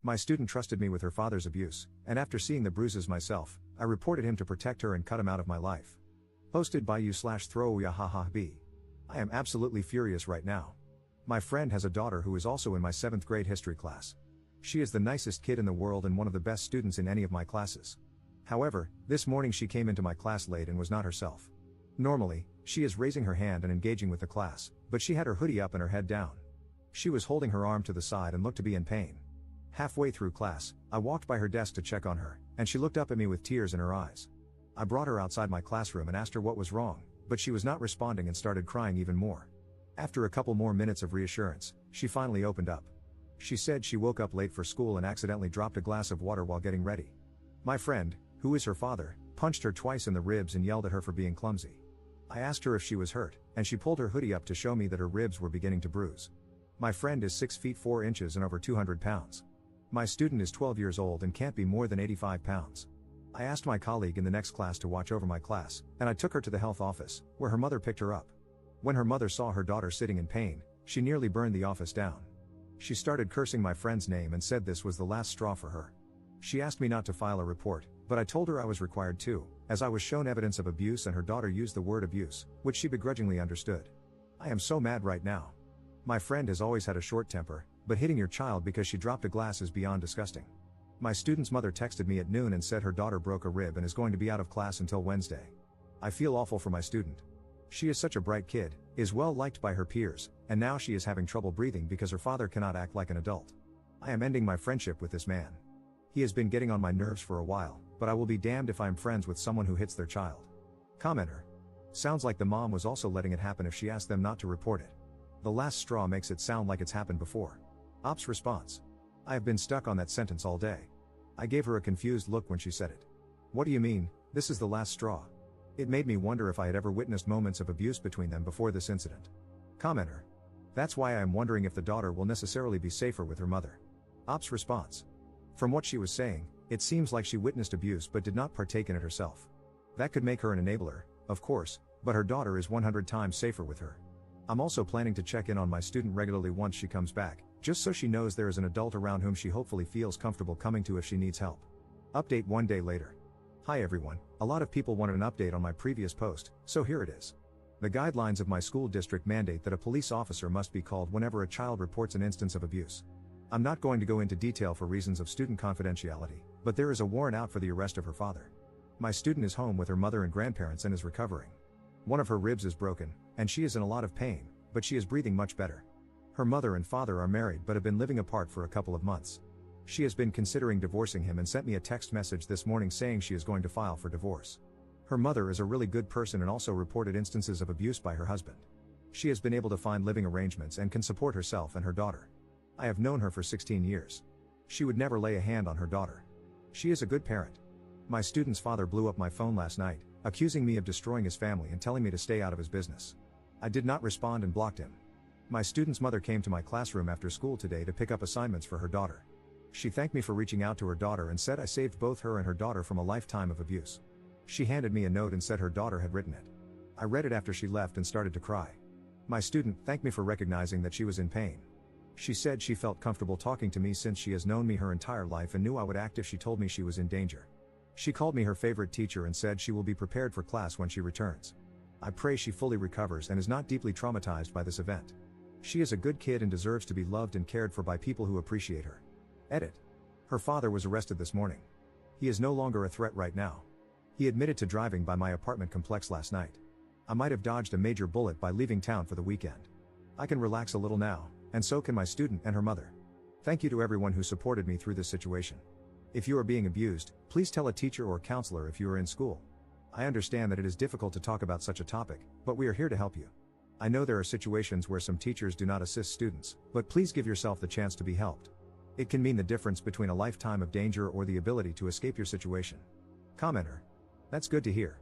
My student trusted me with her father's abuse, and after seeing the bruises myself, I reported him to protect her and cut him out of my life. Posted by you/throwyahahaB. I am absolutely furious right now. My friend has a daughter who is also in my 7th grade history class. She is the nicest kid in the world and one of the best students in any of my classes. However, this morning she came into my class late and was not herself. Normally, she is raising her hand and engaging with the class, but she had her hoodie up and her head down. She was holding her arm to the side and looked to be in pain. Halfway through class, I walked by her desk to check on her, and she looked up at me with tears in her eyes. I brought her outside my classroom and asked her what was wrong, but she was not responding and started crying even more. After a couple more minutes of reassurance, she finally opened up. She said she woke up late for school and accidentally dropped a glass of water while getting ready. My friend, who is her father, punched her twice in the ribs and yelled at her for being clumsy. I asked her if she was hurt, and she pulled her hoodie up to show me that her ribs were beginning to bruise. My friend is 6 feet 4 inches and over 200 pounds. My student is 12 years old and can't be more than 85 pounds. I asked my colleague in the next class to watch over my class, and I took her to the health office, where her mother picked her up. When her mother saw her daughter sitting in pain, she nearly burned the office down. She started cursing my friend's name and said this was the last straw for her. She asked me not to file a report, but I told her I was required to, as I was shown evidence of abuse and her daughter used the word abuse, which she begrudgingly understood. I am so mad right now. My friend has always had a short temper, but hitting your child because she dropped a glass is beyond disgusting. My student's mother texted me at noon and said her daughter broke a rib and is going to be out of class until Wednesday. I feel awful for my student. She is such a bright kid, is well liked by her peers, and now she is having trouble breathing because her father cannot act like an adult. I am ending my friendship with this man. He has been getting on my nerves for a while, but I will be damned if I'm friends with someone who hits their child. Commenter. Sounds like the mom was also letting it happen if she asked them not to report it. The last straw makes it sound like it's happened before. Ops response. I have been stuck on that sentence all day. I gave her a confused look when she said it. What do you mean, this is the last straw? It made me wonder if I had ever witnessed moments of abuse between them before this incident. Commenter. That's why I am wondering if the daughter will necessarily be safer with her mother. Ops response. From what she was saying, it seems like she witnessed abuse but did not partake in it herself. That could make her an enabler, of course, but her daughter is 100 times safer with her. I'm also planning to check in on my student regularly once she comes back, just so she knows there is an adult around whom she hopefully feels comfortable coming to if she needs help. Update 1 day later. Hi everyone, a lot of people wanted an update on my previous post, so here it is. The guidelines of my school district mandate that a police officer must be called whenever a child reports an instance of abuse. I'm not going to go into detail for reasons of student confidentiality, but there is a warrant out for the arrest of her father. My student is home with her mother and grandparents and is recovering. One of her ribs is broken, and she is in a lot of pain, but she is breathing much better. Her mother and father are married but have been living apart for a couple of months. She has been considering divorcing him and sent me a text message this morning saying she is going to file for divorce. Her mother is a really good person and also reported instances of abuse by her husband. She has been able to find living arrangements and can support herself and her daughter. I have known her for 16 years. She would never lay a hand on her daughter. She is a good parent. My student's father blew up my phone last night, accusing me of destroying his family and telling me to stay out of his business. I did not respond and blocked him. My student's mother came to my classroom after school today to pick up assignments for her daughter. She thanked me for reaching out to her daughter and said I saved both her and her daughter from a lifetime of abuse. She handed me a note and said her daughter had written it. I read it after she left and started to cry. My student thanked me for recognizing that she was in pain. She said she felt comfortable talking to me since she has known me her entire life and knew I would act if she told me she was in danger. She called me her favorite teacher and said she will be prepared for class when she returns. I pray she fully recovers and is not deeply traumatized by this event. She is a good kid and deserves to be loved and cared for by people who appreciate her. Edit. Her father was arrested this morning. He is no longer a threat right now. He admitted to driving by my apartment complex last night. I might have dodged a major bullet by leaving town for the weekend. I can relax a little now, and so can my student and her mother. Thank you to everyone who supported me through this situation. If you are being abused, please tell a teacher or counselor if you are in school. I understand that it is difficult to talk about such a topic, but we are here to help you. I know there are situations where some teachers do not assist students, but please give yourself the chance to be helped. It can mean the difference between a lifetime of danger or the ability to escape your situation. Commenter. That's good to hear.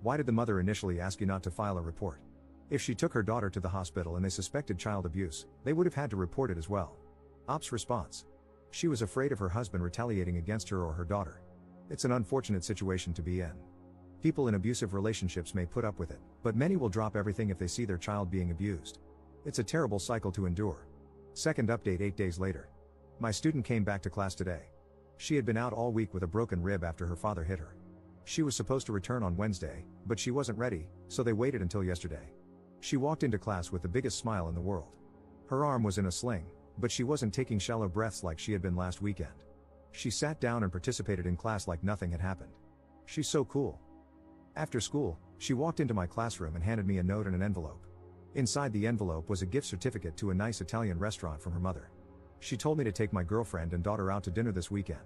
Why did the mother initially ask you not to file a report? If she took her daughter to the hospital and they suspected child abuse, they would have had to report it as well. Ops response. She was afraid of her husband retaliating against her or her daughter. It's an unfortunate situation to be in. People in abusive relationships may put up with it, but many will drop everything if they see their child being abused. It's a terrible cycle to endure. Second update 8 days later. My student came back to class today. She had been out all week with a broken rib after her father hit her. She was supposed to return on Wednesday, but she wasn't ready, so they waited until yesterday. She walked into class with the biggest smile in the world. Her arm was in a sling, but she wasn't taking shallow breaths like she had been last weekend. She sat down and participated in class like nothing had happened. She's so cool. After school, she walked into my classroom and handed me a note and an envelope. Inside the envelope was a gift certificate to a nice Italian restaurant from her mother. She told me to take my girlfriend and daughter out to dinner this weekend.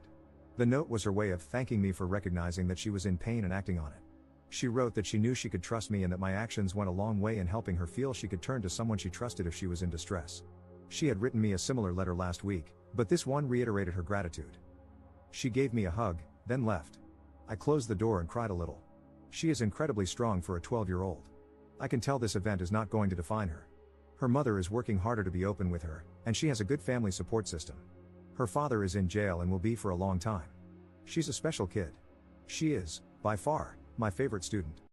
The note was her way of thanking me for recognizing that she was in pain and acting on it. She wrote that she knew she could trust me and that my actions went a long way in helping her feel she could turn to someone she trusted if she was in distress. She had written me a similar letter last week, but this one reiterated her gratitude. She gave me a hug, then left. I closed the door and cried a little. She is incredibly strong for a 12-year-old. I can tell this event is not going to define her. Her mother is working harder to be open with her, and she has a good family support system. Her father is in jail and will be for a long time. She's a special kid. She is, by far, my favorite student.